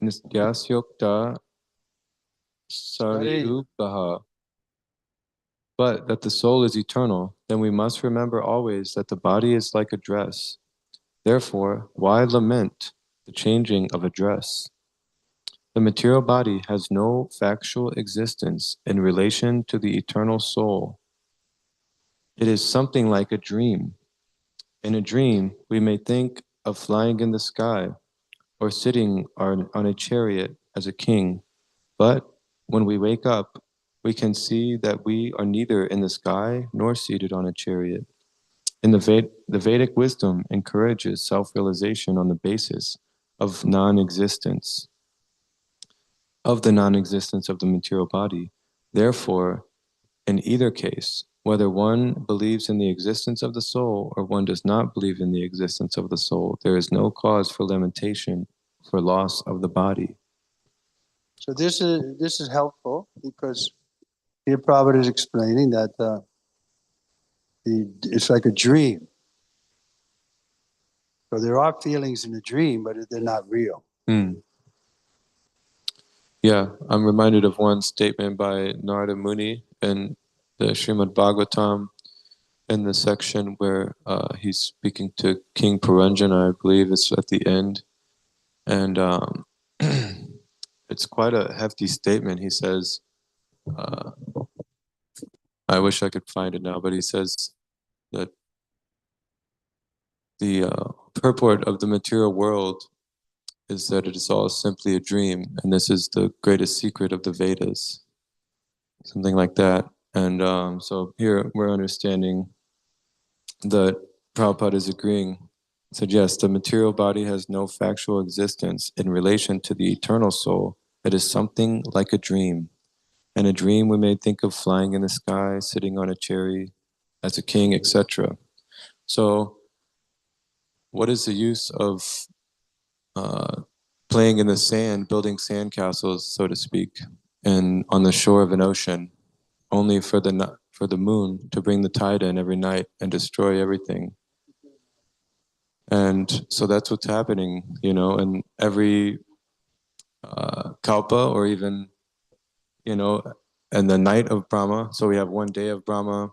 Nisyasyokta Saryupaha. But that the soul is eternal, then we must remember always that the body is like a dress. Therefore, why lament the changing of a dress? The material body has no factual existence in relation to the eternal soul. It is something like a dream. In a dream, we may think of flying in the sky or sitting on a chariot as a king. But when we wake up, we can see that we are neither in the sky nor seated on a chariot. In the Vedic wisdom encourages self-realization on the basis of non-existence, of the non-existence of the material body. Therefore, in either case, whether one believes in the existence of the soul or one does not believe in the existence of the soul, there is no cause for lamentation for loss of the body. So this is helpful because here Prabhupada is explaining that it's like a dream. So there are feelings in a dream, but they're not real. Yeah, I'm reminded of one statement by Narada Muni in the Srimad Bhagavatam, in the section where he's speaking to King Puranjana, I believe it's at the end. And it's quite a hefty statement. He says, I wish I could find it now, but he says that the purport of the material world is that it is all simply a dream, and this is the greatest secret of the Vedas, something like that. And so here we're understanding that Prabhupada is agreeing. Said, yes, the material body has no factual existence in relation to the eternal soul. It is something like a dream. In a dream, we may think of flying in the sky, sitting on a chariot as a king, etc. So, what is the use of playing in the sand, building sandcastles, so to speak, and on the shore of an ocean, only for the moon to bring the tide in every night and destroy everything? And so that's what's happening, in every kalpa, or even, in the night of Brahma. So we have one day of Brahma.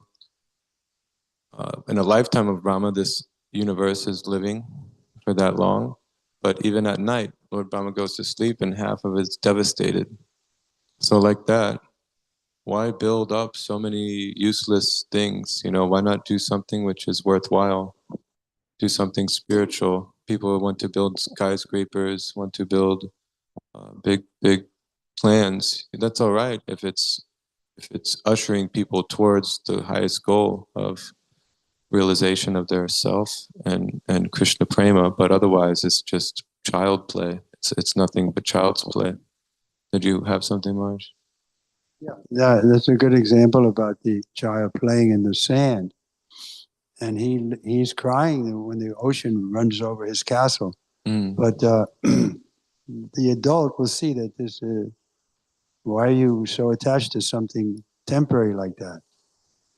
In a lifetime of Brahma, this universe is living for that long. But even at night, Lord Brahma goes to sleep and half of it's devastated. So like that, why build up so many useless things? Why not do something which is worthwhile? Do something spiritual. People want to build skyscrapers, want to build big plans. That's all right if it's ushering people towards the highest goal of realization of their self and Krishna prema. But otherwise, it's just child play. It's nothing but child's play. Did you have something, Marge? Yeah, that's a good example about the child playing in the sand. And he's crying when the ocean runs over his castle. But the adult will see that this why are you so attached to something temporary like that?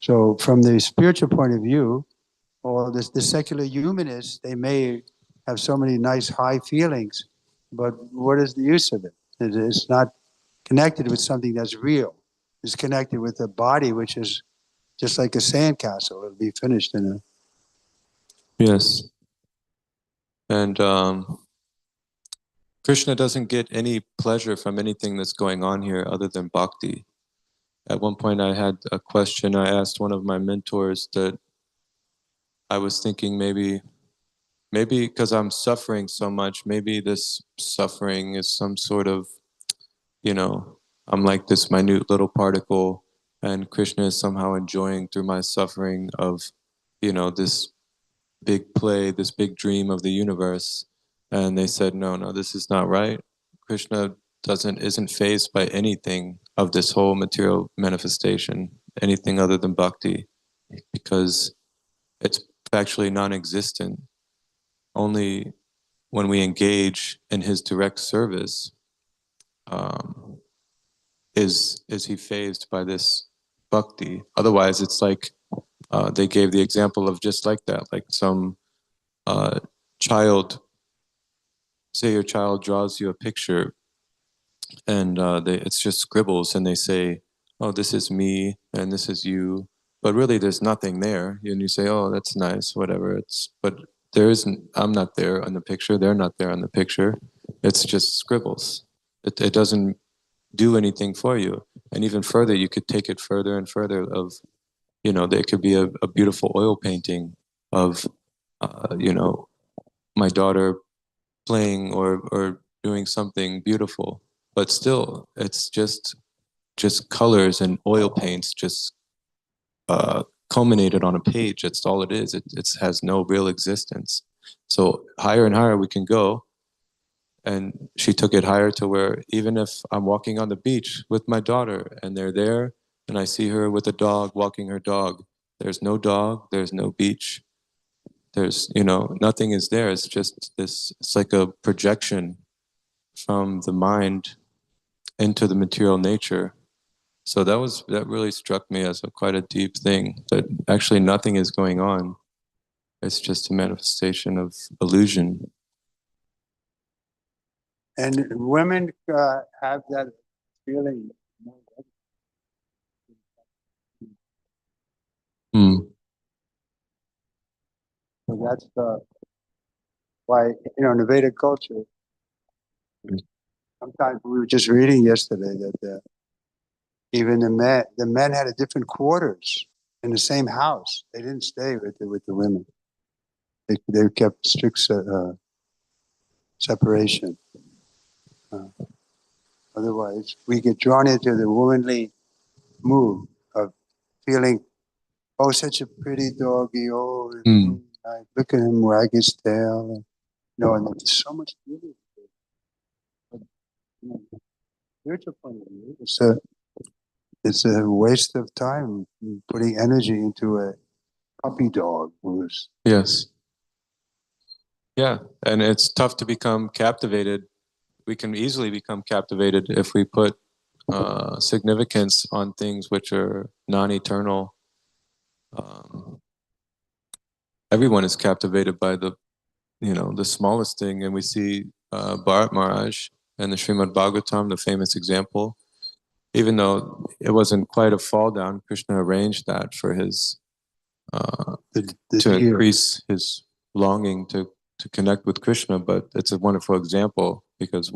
So from the spiritual point of view, or the secular humanists, they may have so many nice high feelings, but what is the use of it? It's not connected with something that's real. It's connected with a body which is just like a sandcastle. It'll be finished in a... Yes. And Krishna doesn't get any pleasure from anything that's going on here other than bhakti. At one point I had a question. I asked one of my mentors that I was thinking maybe because I'm suffering so much, maybe this suffering is some sort of, I'm like this minute little particle, and Krishna is somehow enjoying through my suffering of, this big play, this big dream of the universe. And they said, no, this is not right. Krishna isn't fazed by anything of this whole material manifestation, anything other than bhakti, because it's factually non-existent. Only when we engage in his direct service is he fazed by this bhakti. Otherwise, it's like they gave the example of just like that, like some child. Say your child draws you a picture and it's just scribbles, and they say, "Oh, this is me, and this is you," but really, there's nothing there. And you say, "Oh, that's nice, whatever." But there isn't. I'm not there on the picture. They're not there on the picture. It's just scribbles. It doesn't do anything for you. And even further, you could take it further and further. There could be a beautiful oil painting of, my daughter playing or doing something beautiful, but still it's just colors and oil paints just culminated on a page. That's all it is. It has no real existence. So higher and higher we can go, and she took it higher to where even if I'm walking on the beach with my daughter and they're there and I see her with a dog walking her dog, there's no dog, there's no beach, there's nothing is there. It's just this. It's like a projection from the mind into the material nature. So that really struck me as quite a deep thing, that actually nothing is going on. It's just a manifestation of illusion. And women have that feeling. Hmm. So that's why, in the Vedic culture, sometimes we were just reading yesterday that even the men had a different quarters in the same house. They didn't stay with the women. They kept strict separation. Uh, Otherwise, we get drawn into the womanly mood of feeling, oh, such a pretty doggy. Oh, Hmm. look at him wag his tail. And there's so much beauty. But, spiritual point of view, it's a waste of time putting energy into a puppy dog who's Yes. Yeah, and it's tough to become captivated. We can easily become captivated if we put significance on things which are non-eternal. Um, Everyone is captivated by the smallest thing, and we see Bharat Maharaj and the Srimad Bhagavatam, the famous example. Even though it wasn't quite a fall down, Krishna arranged that for his the to deer. increase his longing to connect with Krishna. But it's a wonderful example because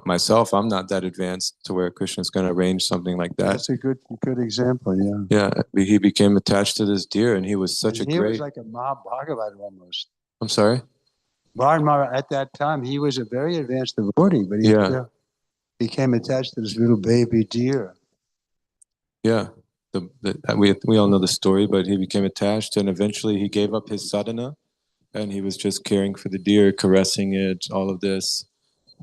myself, I'm not that advanced to where Krishna's going to arrange something like that. That's a good example. Yeah. Yeah, he became attached to this deer, and he was such And a he was great. like a Mahabhagavat almost. I'm sorry. Bharat at that time, he was a very advanced devotee, but he Yeah, still became attached to this little baby deer. yeah. We all know the story, but he became attached, and eventually he gave up his sadhana, and he was just caring for the deer, caressing it, all of this.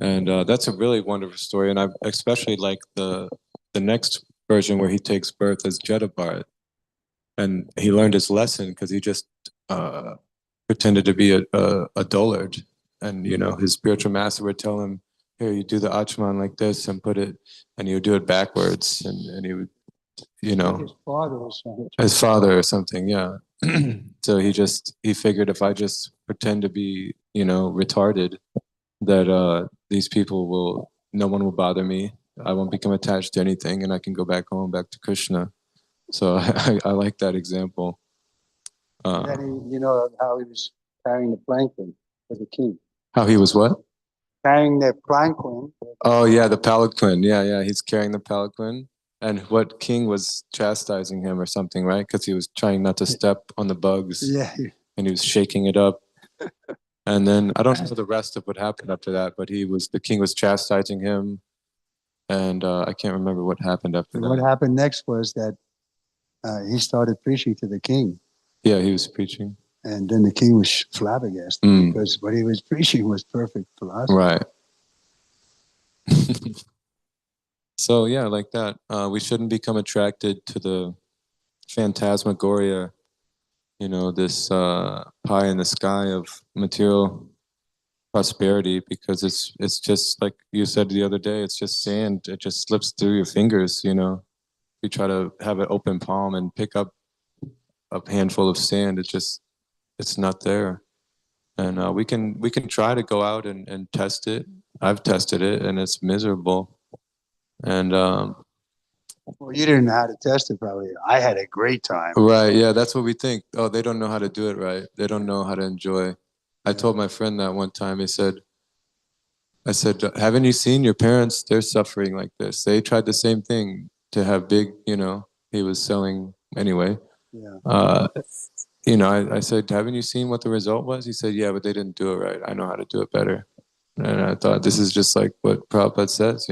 And that's a really wonderful story. And I especially like the next version where he takes birth as Jetabarat. And he learned his lesson because he just pretended to be a dullard. And, his spiritual master would tell him, here, you do the Achman like this and put it, and he would do it backwards. And he would, Like his father or something. his father or something, yeah. So he figured if I just pretend to be, retarded, that these people no one will bother me. I won't become attached to anything, and I can go back home, back to Krishna. So I like that example. And then how he was carrying the planking for the king. How he was what? Carrying the planking. Oh yeah, the palanquin. Yeah, yeah, he's carrying the palanquin, and what king was chastising him or something, right? Because he was trying not to step on the bugs. Yeah. And he was shaking it up. And then I don't know the rest of what happened after that, but the king was chastising him, and I can't remember what happened after And that. what happened next was that he started preaching to the king. Yeah, he was preaching. And then the king was flabbergasted because what he was preaching was perfect philosophy. Right. So yeah, like that. We shouldn't become attracted to the phantasmagoria, this pie in the sky of material prosperity, because it's just like you said the other day, it's just sand. It just slips through your fingers, You try to have an open palm and pick up a handful of sand. It's not there. And we can try to go out and test it. I've tested it and it's miserable. And Well, you didn't know how to test it, probably. I had a great time. right, yeah, that's what we think. Oh, they don't know how to do it right. They don't know how to enjoy. I Yeah. told my friend that one time. I said, haven't you seen your parents? They're suffering like this. They tried the same thing to have big, he was selling anyway. Yeah. Uh, I said, haven't you seen what the result was? He said, yeah, but they didn't do it right. I know how to do it better. And I thought this is just like what Prabhupada says,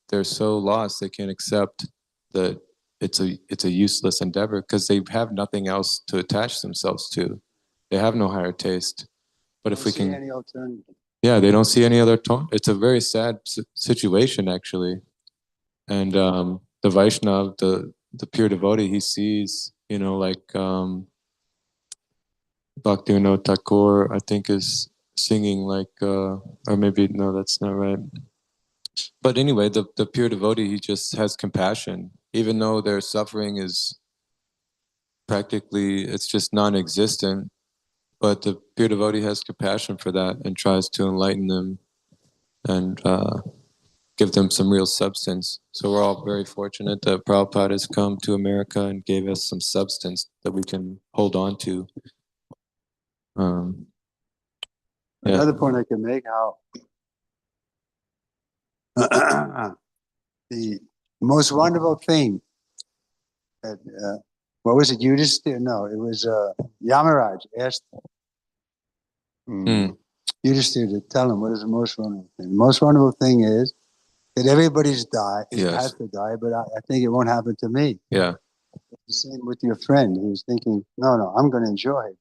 they're so lost they can't accept that it's a useless endeavor because they have nothing else to attach themselves to. They have no higher taste. But I if don't we see can, any alternative. yeah, they don't see any other tone. It's a very sad situation actually. And the Vaishnav, the pure devotee, he sees, like Bhaktivinoda Thakur, I think is singing like, or maybe no, that's not right. But anyway, the pure devotee, he just has compassion, even though their suffering is practically, it's just non-existent. But the pure devotee has compassion for that and tries to enlighten them and give them some real substance. So we're all very fortunate that Prabhupada has come to America and gave us some substance that we can hold on to. Um, yeah. Another point I can make how the most wonderful thing that, what was it, Yudhisthira? No, it was Yamaraj asked Mm, Yudhisthira to tell him what is the most wonderful thing. The most wonderful thing is that everybody's yes. has to die, but I think it won't happen to me. Yeah. The same with your friend. He was thinking, no, I'm going to enjoy it.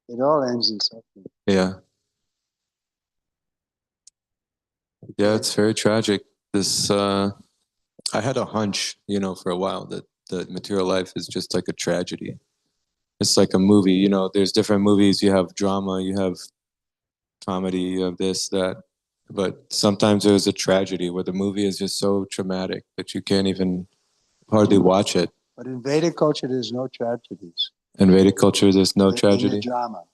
It all ends in suffering. Yeah. Yeah, it's very tragic. This I had a hunch, for a while that the material life is just like a tragedy. It's like a movie, there's different movies, you have drama, you have comedy, you have this, that. But sometimes there's a tragedy where the movie is just so traumatic that you can't even hardly watch it. But in Vedic culture, there's no tragedies. In Vedic culture, there's no In the tragedy. drama.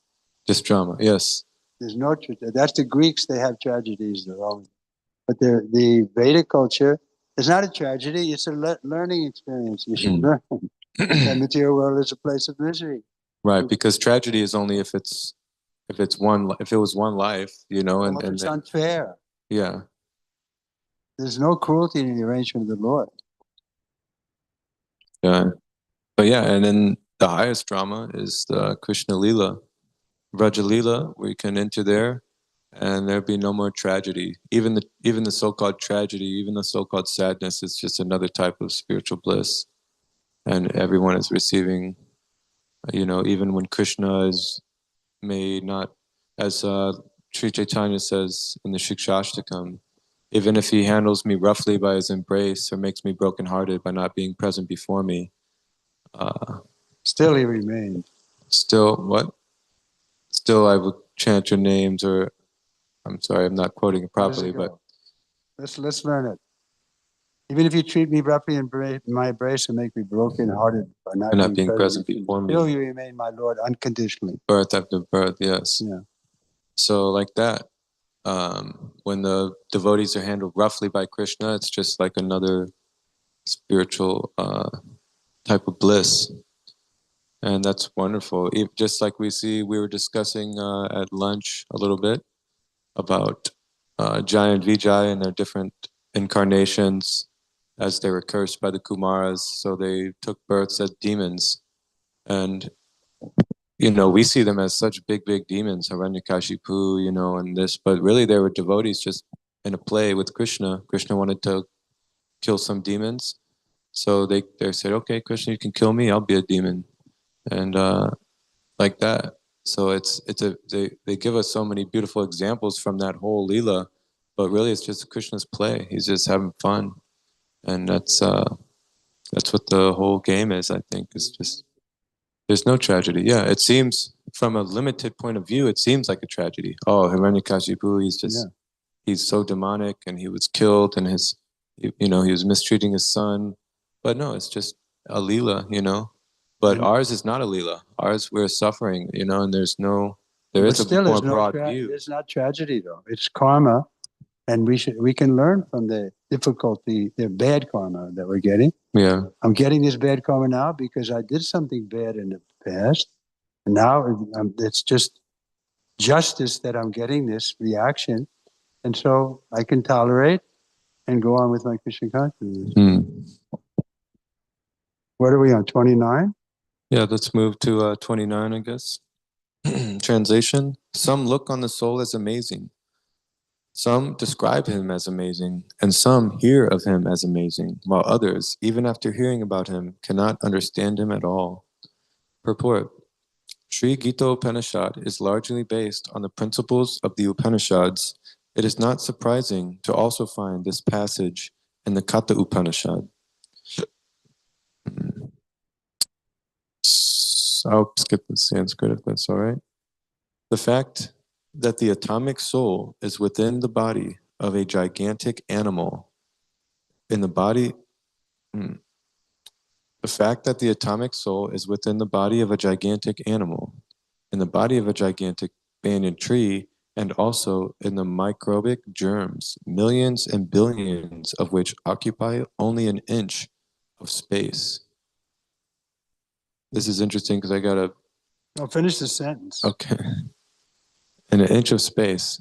Just drama, yes. There's no that's the Greeks. They have tragedies their own, but the Vedic culture is not a tragedy. It's a learning experience. You should learn that material world is a place of misery. Right, because tragedy is only if it was one life, Well, if it's unfair. Yeah. There's no cruelty in the arrangement of the Lord. Yeah. But yeah, and then the highest drama is the Krishna Lila, Vraja Lila. We can enter there, and there'd be no more tragedy. Even the so-called tragedy, even the so-called sadness, is just another type of spiritual bliss, and everyone is receiving. Even when Krishna may not, as Sri Chaitanya says in the Shikshashtakam, even if he handles me roughly by his embrace or makes me brokenhearted by not being present before me, still he remained. Still, what? Still, I would chant your names, or I'm sorry, I'm not quoting it properly, but let's learn it. Even if you treat me roughly in my embrace and make me broken-hearted by not being present before me, still you remain my Lord unconditionally. Birth after birth, yes. Yeah. So like that, when the devotees are handled roughly by Krishna, it's just like another spiritual type of bliss. And that's wonderful. Just like we were discussing at lunch a little bit about Jai and Vijay and their different incarnations as they were cursed by the Kumaras. So they took births as demons. And, we see them as such big, big demons, Hiranyakashipu, and this, but really they were devotees just in a play with Krishna. Krishna wanted to kill some demons. So they said, okay, Krishna, you can kill me, I'll be a demon. And like that. So they give us so many beautiful examples from that whole Leela, but really it's just Krishna's play. He's just having fun. And that's what the whole game is, I think. It's just there's no tragedy. Yeah, it seems from a limited point of view, it seems like a tragedy. Oh, Hiranyakashipu, he's so demonic and he was killed and he was mistreating his son. But no, it's just a Leela. But ours is not a Leela. Ours, we're suffering, and there is a more broad view. It's not tragedy though. It's karma And we can learn from the difficulty, the bad karma that we're getting. Yeah. I'm getting this bad karma now because I did something bad in the past. And now it's just justice that I'm getting this reaction. And so I can tolerate and go on with my Krishna consciousness. What are we on, 29? Yeah, let's move to 29, I guess. Translation. Some look on the soul as amazing. Some describe him as amazing, and some hear of him as amazing, while others, even after hearing about him, cannot understand him at all. Purport. Sri Gita Upanishad is largely based on the principles of the Upanishads. It is not surprising to also find this passage in the Katha Upanishad. I'll skip the Sanskrit if that's all right. The fact that the atomic soul is within the body of a gigantic animal, in the body, the fact that the atomic soul is within the body of a gigantic animal, in the body of a gigantic banyan tree, and also in the microbic germs, millions and billions of which occupy only an inch of space. This is interesting because I gotta. I'll finish the sentence. Okay. In an inch of space,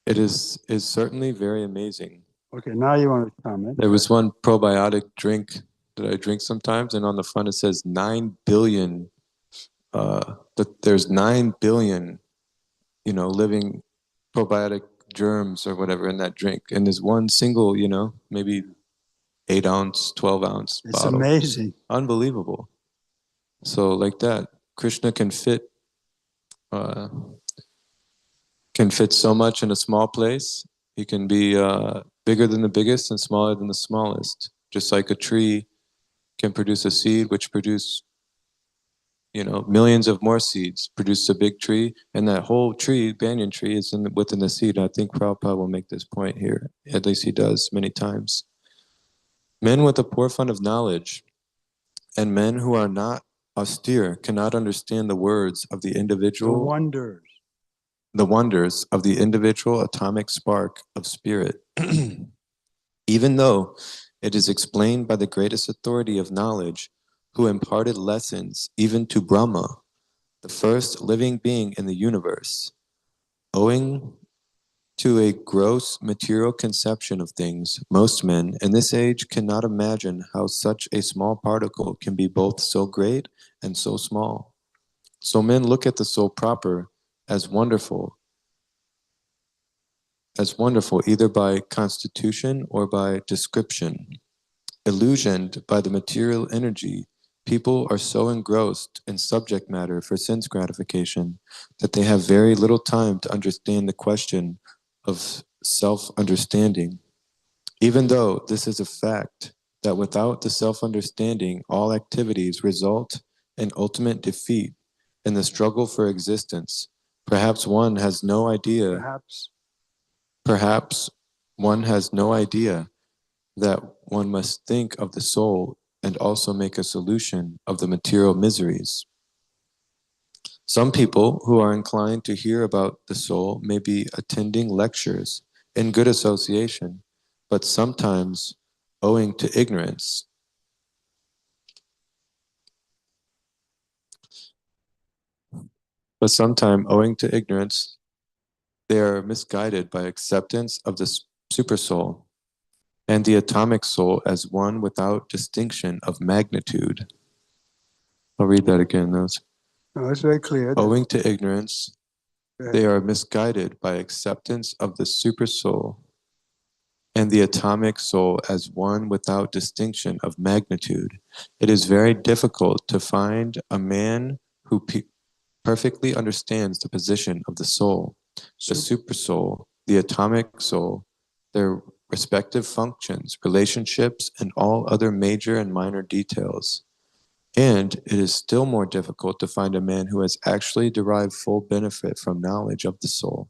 it is certainly very amazing. Okay, now you want to comment. There was one probiotic drink that I drink sometimes, and on the front it says 9 billion. That there's 9 billion, living probiotic germs or whatever in that drink, and there's one single, maybe 8-ounce, 12-ounce It's bottle. amazing. Unbelievable. So like that, Krishna can fit so much in a small place. He can be bigger than the biggest and smaller than the smallest. Just like a tree can produce a seed, which produce, millions of more seeds, produce a big tree, and that whole tree, banyan tree, is within the seed. I think Prabhupada will make this point here. At least he does many times. Men with a poor fund of knowledge and men who are not austere cannot understand the words of the individual. The wonders of the individual atomic spark of spirit. Even though it is explained by the greatest authority of knowledge, who imparted lessons even to Brahma, the first living being in the universe, owing to a gross material conception of things, most men in this age cannot imagine how such a small particle can be both so great and so small. So men look at the soul proper as wonderful either by constitution or by description. Illusioned by the material energy, people are so engrossed in subject matter for sense gratification that they have very little time to understand the question of self-understanding. Even though this is a fact, that without the self-understanding, all activities result in ultimate defeat in the struggle for existence. Perhaps one has no idea that one must think of the soul and also make a solution of the material miseries. Some people who are inclined to hear about the soul may be attending lectures in good association, but sometimes owing to ignorance, they are misguided by acceptance of the supersoul and the atomic soul as one without distinction of magnitude. I'll read that again. It's very clear. Owing to ignorance, they are misguided by acceptance of the supersoul and the atomic soul as one without distinction of magnitude. It is very difficult to find a man who perfectly understands the position of the soul, the supersoul, the atomic soul, their respective functions, relationships, and all other major and minor details. And it is still more difficult to find a man who has actually derived full benefit from knowledge of the soul,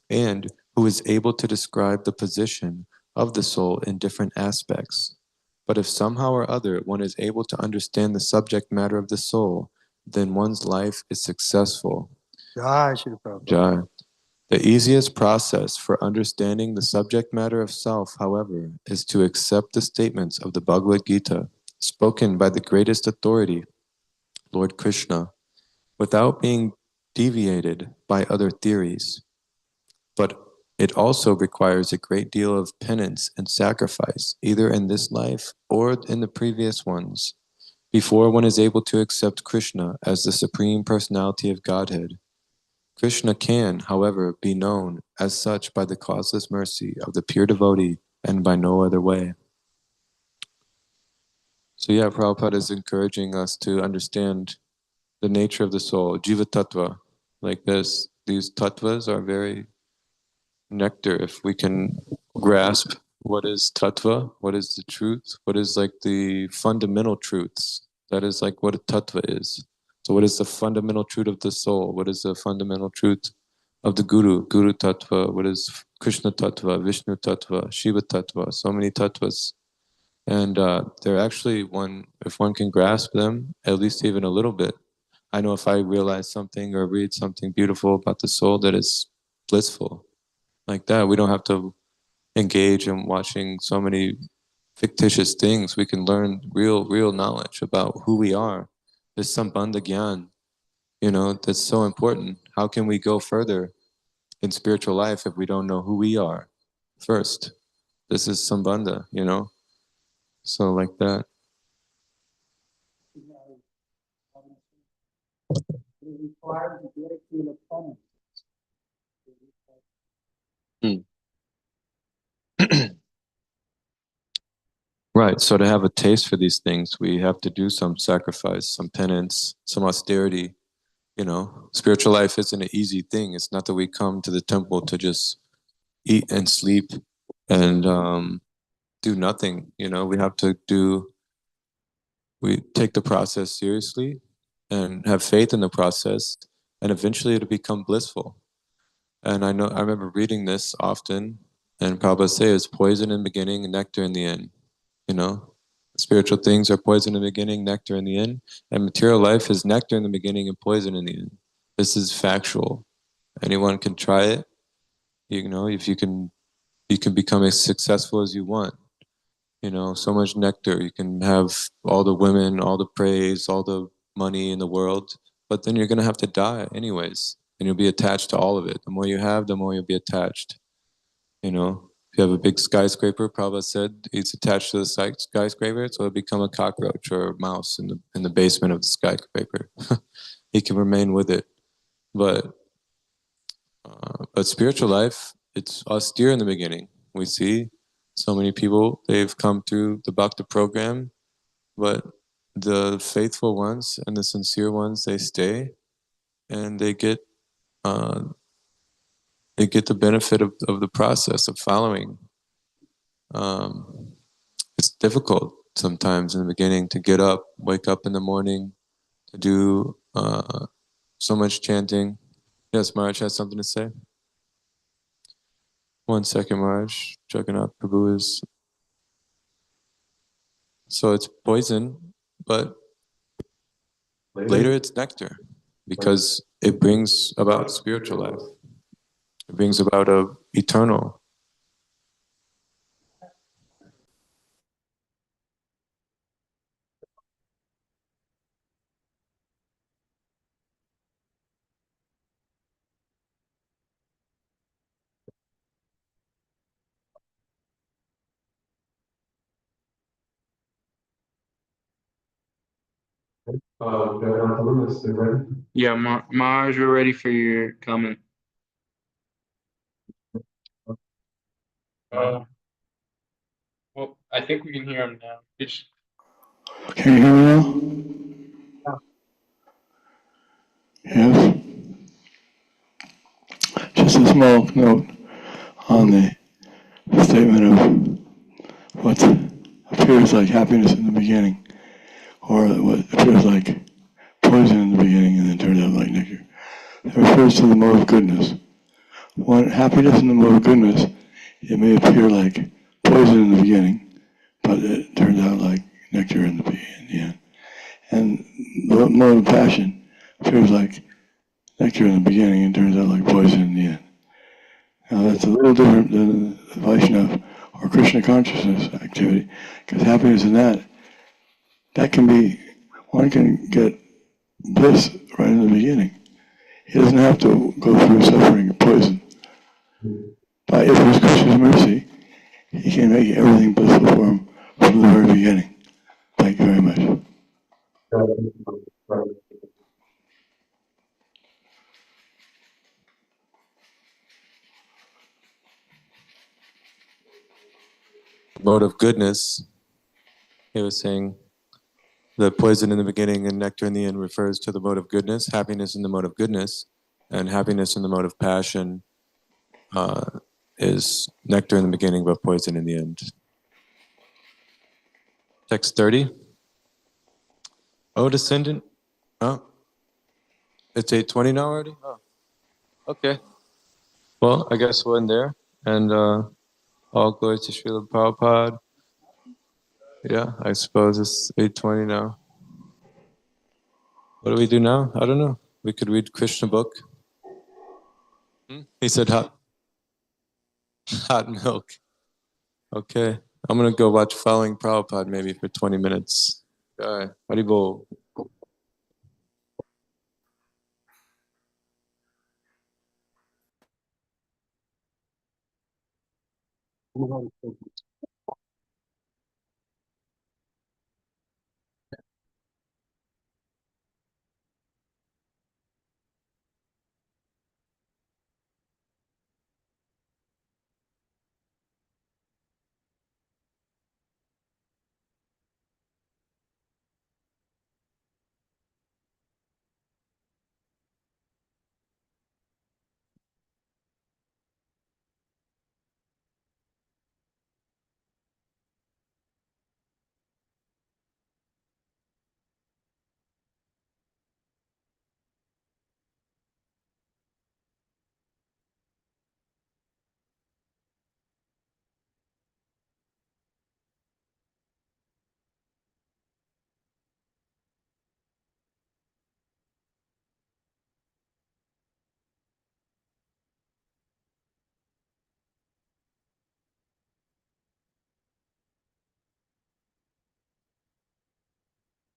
and who is able to describe the position of the soul in different aspects. But if somehow or other one is able to understand the subject matter of the soul, then one's life is successful. Jai Shri Prabhupada. Jai. The easiest process for understanding the subject matter of self, however, is to accept the statements of the Bhagavad Gita, spoken by the greatest authority, Lord Krishna, without being deviated by other theories. But it also requires a great deal of penance and sacrifice, either in this life or in the previous ones, before one is able to accept Krishna as the Supreme Personality of Godhead. Krishna can, however, be known as such by the causeless mercy of the pure devotee and by no other way. So yeah, Prabhupada is encouraging us to understand the nature of the soul, jiva tattva, like this. These tattvas are very nectar. If we can grasp what is tattva, what is the truth, what is like the fundamental truths, that is like what a tattva is. So what is the fundamental truth of the soul? What is the fundamental truth of the Guru Tattva? What is Krishna Tattva, Vishnu Tattva, Shiva Tattva? So many tattvas. And they're actually if one can grasp them, at least even a little bit. I know if I realize something or read something beautiful about the soul that is blissful, like that, we don't have to engage in watching so many fictitious things. We can learn real knowledge about who we are. This sambandha gyan, that's so important. How can we go further in spiritual life if we don't know who we are first? This is sambandha, so like that. Hmm. Right. So to have a taste for these things, we have to do some sacrifice, some penance, some austerity. Spiritual life isn't an easy thing. It's not that we come to the temple to just eat and sleep and do nothing. We take the process seriously and have faith in the process, and eventually it'll become blissful. And I remember reading this often, and Prabhupada says, poison in the beginning and nectar in the end. Spiritual things are poison in the beginning, nectar in the end, and material life is nectar in the beginning and poison in the end. This is factual. Anyone can try it. If you can become as successful as you want. So much nectar. You can have all the women, all the praise, all the money in the world, but then you're going to have to die anyways, and you'll be attached to all of it. The more you have, the more you'll be attached. If you have a big skyscraper, Prabhupada said it's attached to the skyscraper, so it'll become a cockroach or a mouse in the basement of the skyscraper. He can remain with it, but spiritual life, it's austere in the beginning. We see so many people, they've come through the Bhakti program, but the faithful ones and the sincere ones, they stay and they get the benefit of the process of following. It's difficult sometimes in the beginning to get up, wake up in the morning, to do so much chanting. Yes, Maharaj has something to say. 1 second, Maharaj. Jagannath Prabhu is... So it's poison, but later it's nectar, because it brings about spiritual life. It brings about a eternal. Yeah, Mars, we're ready for your comment. Well, I think we can hear him now. Can you hear me now? Yes. Just a small note on the statement of what appears like happiness in the beginning, or what appears like poison in the beginning and then turns out like nectar. It refers to the mode of goodness. When happiness in the mode of goodness, it may appear like poison in the beginning, but it turns out like nectar in the end. And the mode of passion appears like nectar in the beginning and turns out like poison in the end. Now that's a little different than the Vaishnava or Krishna consciousness activity, because happiness in that can be, one can get bliss right in the beginning. He doesn't have to go through suffering and poison. But if it was Krishna's mercy, he can make everything blissful for him from the very beginning. Thank you very much. Mode of goodness, he was saying the poison in the beginning and nectar in the end refers to the mode of goodness, happiness in the mode of goodness, and happiness in the mode of passion is nectar in the beginning but poison in the end. Text 30. Oh, descendant. Oh, it's 8:20 now already? Oh, okay. Well, I guess we'll end there. And all glory to Srila Prabhupada. Yeah, I suppose it's 8:20 now. What do we do now? I don't know. We could read Krishna book. He said hot milk. Okay. I'm going to go watch Following Prabhupada maybe for 20 minutes. Okay. Haribol. Oh,